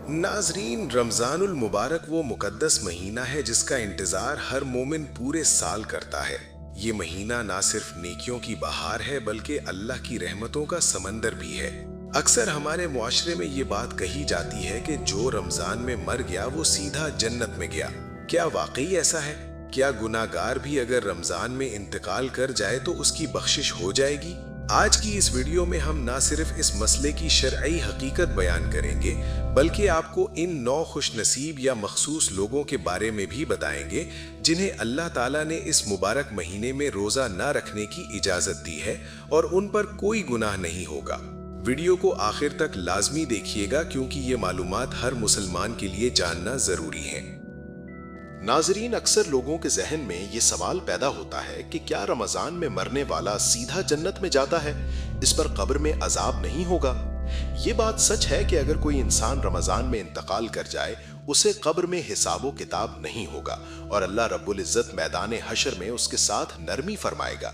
नाजरीन, रमजानुल मुबारक वो मुकद्दस महीना है जिसका इंतजार हर मोमिन पूरे साल करता है। ये महीना ना सिर्फ नेकियों की बहार है बल्कि अल्लाह की रहमतों का समंदर भी है। अक्सर हमारे मुआशरे में ये बात कही जाती है कि जो रमजान में मर गया वो सीधा जन्नत में गया। क्या वाकई ऐसा है? क्या गुनाहगार भी अगर रमजान में इंतकाल कर जाए तो उसकी बख्शिश हो जाएगी? आज की इस वीडियो में हम ना सिर्फ इस मसले की शरई हकीकत बयान करेंगे बल्कि आपको इन 9 खुशनसीब या मखसूस लोगों के बारे में भी बताएंगे जिन्हें अल्लाह ताला ने इस मुबारक महीने में रोजा ना रखने की इजाजत दी है और उन पर कोई गुनाह नहीं होगा। वीडियो को आखिर तक लाजमी देखिएगा क्योंकि ये मालूमात हर मुसलमान के लिए जानना जरूरी है। नाजरीन, अक्सर लोगों के जहन में ये सवाल पैदा होता है कि क्या रमजान में मरने वाला सीधा जन्नत में जाता है? इस पर कब्र में अजाब नहीं होगा? ये बात सच है कि अगर कोई इंसान रमजान में इंतकाल कर जाए उसे कब्र में हिसाबो किताब नहीं होगा और अल्लाह रब्बुल इज्जत मैदान हशर में उसके साथ नरमी फरमाएगा।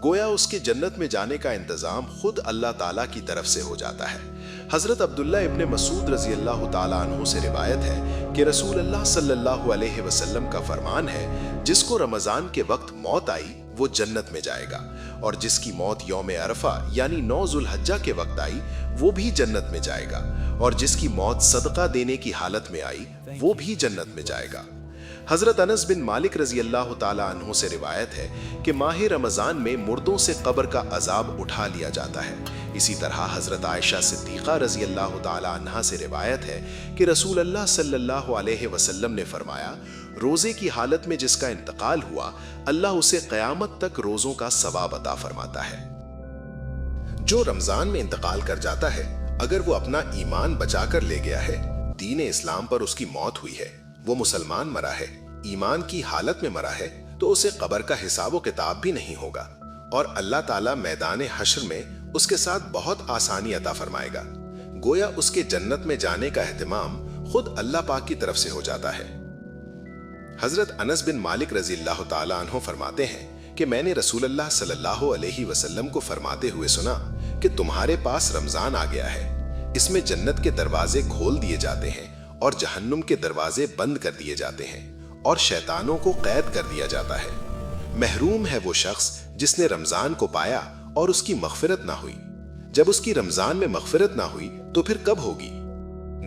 गोया उसके जन्नत में जाने का इंतजाम खुद अल्लाह ताला की तरफ से हो जाता है। हजरत अब्दुल्ला इब्ने मसूद रजी अल्लाह ताला अन्हु से रिवायत है कि रसूल अल्लाह सल्लल्लाहु अलैहि वसल्लम का फरमान है, जिसको रमजान के वक्त मौत आई वो जन्नत में जाएगा और जिसकी मौत यौम अरफा यानी 9 जुल्हज्जा के वक्त आई वो भी जन्नत में जाएगा और जिसकी मौत सदका देने की हालत में आई वो भी जन्नत में जाएगा। हजरत अनस बिन मालिक रजी अल्लाह ताला अन्हु से रिवायत है कि माह रमजान में मुर्दों से कब्र का अजाब उठा लिया जाता है। इसी तरह हजरत आयशा सिद्दीक़ा रजी अल्लाह ताला अन्हा से रिवायत है कि रसूल अल्लाह सल्लल्लाहु अलैहि वसल्लम ने फरमाया, रोजे की हालत में जिसका इंतकाल हुआ अल्लाह उसे क़यामत तक रोजों का सवाब अता फरमाता है। जो रमजान में इंतकाल कर जाता है, अगर वो अपना ईमान बचा कर ले गया है, दीन इस्लाम पर उसकी मौत हुई है, वो मुसलमान मरा है, ईमान की हालत में मरा है, तो उसे कब्र का हिसाब किताब भी नहीं होगा और अल्लाह ताला मैदान हश्र में उसके साथ बहुत आसानी अता फरमाएगा। गोया उसके जन्नत में जाने का एहतिमाम खुद अल्लाह पाक की तरफ से हो जाता है। हजरत अनस बिन मालिक रजी अल्लाह ताला अन्हु फरमाते हैं कि मैंने रसूल अल्लाह सल्लल्लाहु अलैहि वसल्लम को फरमाते हुए सुना कि तुम्हारे पास रमजान आ गया है, इसमें जन्नत के दरवाजे खोल दिए जाते हैं और जहन्नुम के दरवाजे बंद कर दिए जाते हैं और शैतानों को कैद कर दिया जाता है। महरूम है वो शख्स जिसने रमजान को पाया और उसकी मगफिरत ना हुई। जब उसकी रमजान में मगफिरत ना हुई तो फिर कब होगी?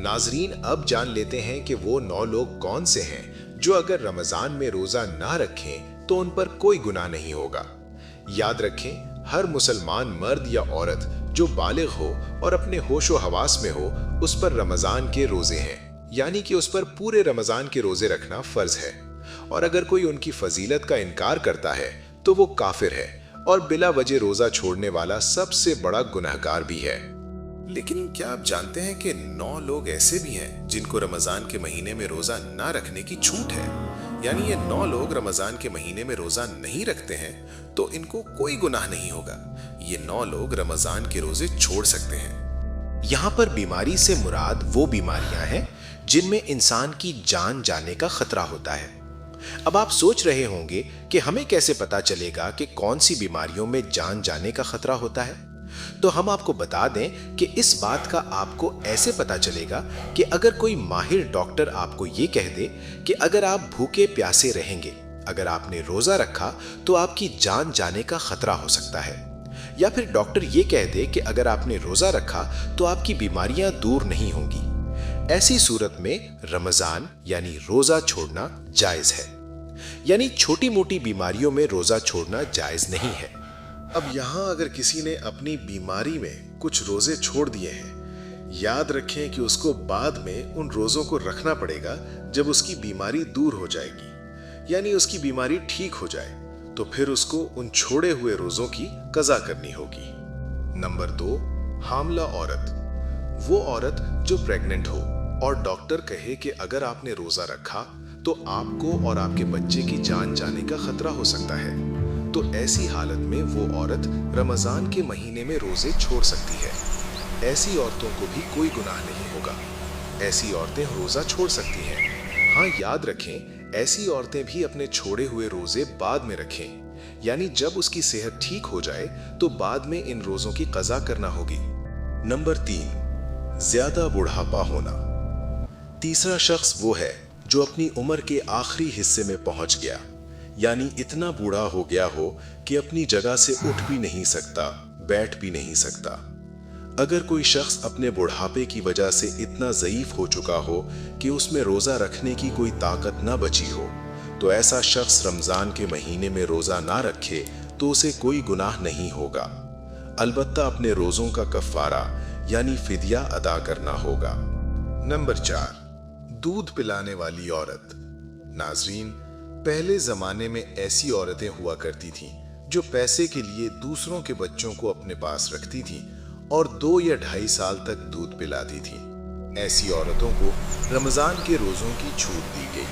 नाजरीन, अब जान लेते हैं कि वो 9 लोग कौन से हैं जो अगर रमजान में रोजा ना रखें तो उन पर कोई गुनाह नहीं होगा। याद रखें, हर मुसलमान मर्द या औरत जो बालिग हो और अपने होशो हवास में हो उस पर रमजान के रोजे हैं, यानी कि उस पर पूरे रमजान के रोजे रखना फर्ज है और अगर कोई उनकी फजीलत का इनकार करता है तो वो काफिर है और बिला वजह रोजा छोड़ने वाला सबसे बड़ा गुनहगार भी है। लेकिन क्या आप जानते हैं कि 9 लोग ऐसे भी हैं जिनको रमजान के महीने में रोजा ना रखने की छूट है? यानी ये 9 लोग रमजान के महीने में रोजा नहीं रखते हैं तो इनको कोई गुनाह नहीं होगा। ये 9 लोग रमजान के रोजे छोड़ सकते हैं। यहाँ पर बीमारी से मुराद वो बीमारियां हैं जिनमें इंसान की जान जाने का खतरा होता है। अब आप सोच रहे होंगे कि हमें कैसे पता चलेगा कि कौन सी बीमारियों में जान जाने का खतरा होता है? तो हम आपको बता दें कि इस बात का आपको ऐसे पता चलेगा कि अगर कोई माहिर डॉक्टर आपको ये कह दे कि अगर आप भूखे प्यासे रहेंगे, अगर आपने रोजा रखा तो आपकी जान जाने का खतरा हो सकता है, या फिर डॉक्टर ये कह दे कि अगर आपने रोजा रखा तो आपकी बीमारियां दूर नहीं होंगी, ऐसी सूरत में रमजान यानी रोजा छोड़ना जायज है। यानी छोटी मोटी बीमारियों में रोजा छोड़ना जायज नहीं है। अब यहाँ अगर किसी ने अपनी बीमारी में कुछ रोजे छोड़ दिए हैं, याद रखें कि उसको बाद में उन रोजों को रखना पड़ेगा जब उसकी बीमारी दूर हो जाएगी, यानी उसकी बीमारी ठीक हो जाए तो फिर उसको उन छोड़े हुए रोजों की कज़ा करनी होगी। नंबर 2, हामला औरत। वो औरत जो प्रेग्नेंट हो और डॉक्टर कहे कि अगर आपने रोजा रखा तो आपको और आपके बच्चे की जान जाने का खतरा हो सकता है, तो ऐसी हालत में वो औरत रमजान के महीने में रोजे छोड़ सकती है। ऐसी औरतों को भी कोई गुनाह नहीं होगा, ऐसी औरतें रोजा छोड़ सकती हैं। हाँ, याद रखें, ऐसी औरतें भी अपने छोड़े हुए रोजे बाद में रखें, यानी जब उसकी सेहत ठीक हो जाए तो बाद में इन रोजों की कज़ा करना होगी। नंबर 3, ज्यादा बुढ़ापा होना। तीसरा शख्स वो है जो अपनी उम्र के आखिरी हिस्से में पहुंच गया, यानी इतना बूढ़ा हो गया हो कि अपनी जगह से उठ भी नहीं सकता, बैठ भी नहीं सकता। अगर कोई शख्स अपने बुढ़ापे की वजह से इतना ज़ईफ हो चुका हो कि उसमें रोज़ा रखने की कोई ताकत ना बची हो, तो ऐसा शख्स रमज़ान के महीने में रोज़ा ना रखे तो उसे कोई गुनाह नहीं होगा। अलबत्ता अपने रोज़ों का कफ़ारा यानी फिदिया अदा करना होगा। नंबर 4, दूध पिलाने वाली औरत। नाजरीन, पहले ज़माने में ऐसी औरतें हुआ करती थीं जो पैसे के लिए दूसरों के बच्चों को अपने पास रखती थीं और 2 या 2.5 साल तक दूध पिलाती थीं। ऐसी औरतों को रमज़ान के रोज़ों की छूट दी गई,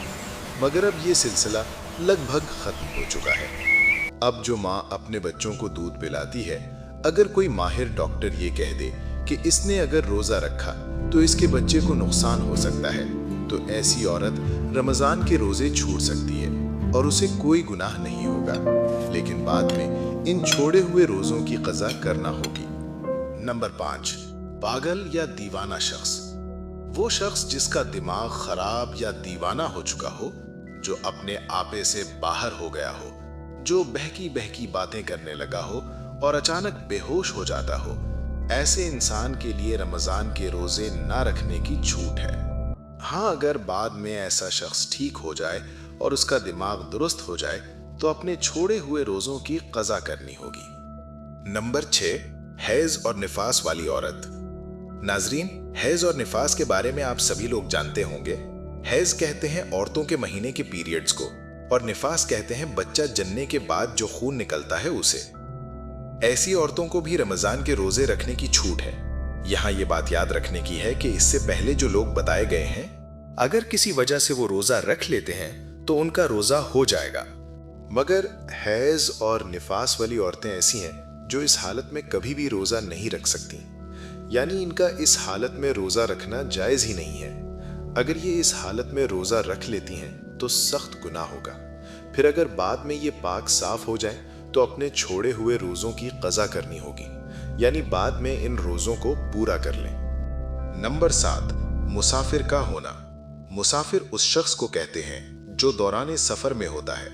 मगर अब ये सिलसिला लगभग ख़त्म हो चुका है। अब जो माँ अपने बच्चों को दूध पिलाती है, अगर कोई माहिर डॉक्टर ये कह दे कि इसने अगर रोज़ा रखा तो इसके बच्चे को नुकसान हो सकता है, तो ऐसी औरत रमज़ान के रोज़े छोड़ सकती है और उसे कोई गुनाह नहीं होगा, लेकिन बाद में इन छोड़े हुए रोज़ों की क़ज़ा करना होगी। नंबर 5, पागल या दीवाना शख्स। वो शख्स जिसका दिमाग खराब या दीवाना हो चुका हो, जो अपने आपे से बाहर हो गया हो, जो बहकी बहकी बातें करने लगा हो और अचानक बेहोश हो जाता हो, ऐसे इंसान के लिए रमज़ान के रोज़े ना रखने की छूट है। हाँ, अगर बाद में ऐसा शख्स ठीक हो जाए और उसका दिमाग दुरुस्त हो जाए तो अपने छोड़े हुए रोज़ों की क़ज़ा करनी होगी। नंबर 6, हैज़ और निफास वाली औरत। नाजरीन, हैज़ और निफास के बारे में आप सभी लोग जानते होंगे। हैज़ कहते हैं औरतों के महीने के पीरियड्स को, और निफास कहते हैं बच्चा जन्ने के बाद जो खून निकलता है उसे। ऐसी औरतों को भी रमज़ान के रोज़े रखने की छूट है। यहाँ ये बात याद रखने की है कि इससे पहले जो लोग बताए गए हैं, अगर किसी वजह से वो रोज़ा रख लेते हैं तो उनका रोज़ा हो जाएगा। मगर हैज़ और निफास वाली औरतें ऐसी हैं जो इस हालत में कभी भी रोज़ा नहीं रख सकती, यानी इनका इस हालत में रोज़ा रखना जायज़ ही नहीं है। अगर ये इस हालत में रोज़ा रख लेती हैं तो सख्त गुनाह होगा। फिर अगर बाद में ये पाक साफ हो जाए तो अपने छोड़े हुए रोज़ों की क़ज़ा करनी होगी, यानी बाद में इन रोज़ों को पूरा कर लें। नंबर 7, मुसाफिर का होना। मुसाफिर उस शख्स को कहते हैं जो दौरान सफ़र में होता है।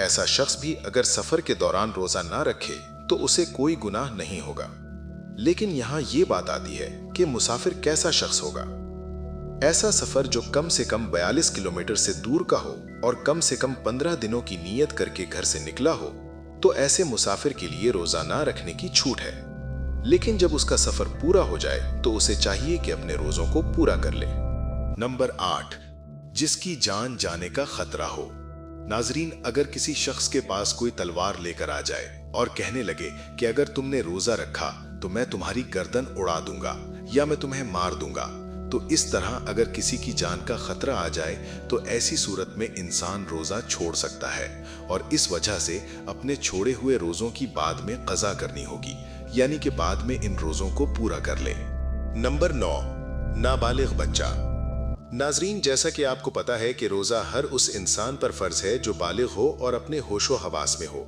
ऐसा शख्स भी अगर सफ़र के दौरान रोज़ा ना रखे तो उसे कोई गुनाह नहीं होगा। लेकिन यहाँ ये बात आती है कि मुसाफिर कैसा शख्स होगा। ऐसा सफ़र जो कम से कम 42 किलोमीटर से दूर का हो और कम से कम 15 दिनों की नीयत करके घर से निकला हो, तो ऐसे मुसाफिर के लिए रोज़ा ना रखने की छूट है। लेकिन जब उसका सफ़र पूरा हो जाए तो उसे चाहिए कि अपने रोज़ों को पूरा कर ले। नंबर 8, जिसकी जान जाने का खतरा हो। नाजरीन, अगर किसी शख्स के पास कोई तलवार लेकर आ जाए और कहने लगे कि अगर तुमने रोज़ा रखा तो मैं तुम्हारी गर्दन उड़ा दूंगा या मैं तुम्हें मार दूंगा, तो इस तरह अगर किसी की जान का खतरा आ जाए तो ऐसी सूरत में इंसान रोज़ा छोड़ सकता है और इस वजह से अपने छोड़े हुए रोज़ों की बाद में क़ज़ा करनी होगी, यानी कि बाद में इन रोज़ों को पूरा कर ले। नंबर 9, नाबालिग बच्चा। नाजरीन, जैसा कि आपको पता है कि रोज़ा हर उस इंसान पर फ़र्ज है जो बालिग हो और अपने होशो हवास में हो।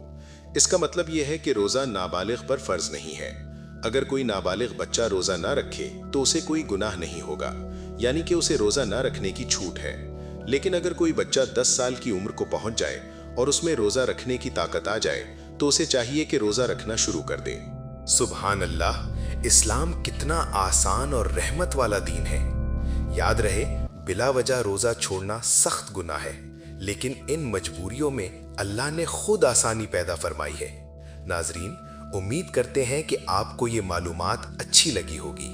इसका मतलब यह है कि रोज़ा नाबालिग पर फ़र्ज नहीं है। अगर कोई नाबालिग बच्चा रोज़ा ना रखे तो उसे कोई गुनाह नहीं होगा, यानी कि उसे रोज़ा ना रखने की छूट है। लेकिन अगर कोई बच्चा 10 साल की उम्र को पहुंच जाए और उसमें रोज़ा रखने की ताकत आ जाए तो उसे चाहिए कि रोज़ा रखना शुरू कर दे। सुभान अल्लाह, इस्लाम कितना आसान और रहमत वाला दीन है। याद रहे, बिला वजह रोज़ा छोड़ना सख्त गुनाह है, लेकिन इन मजबूरियों में अल्लाह ने खुद आसानी पैदा फरमाई है। नाजरीन, उम्मीद करते हैं कि आपको ये मालूमात अच्छी लगी होगी।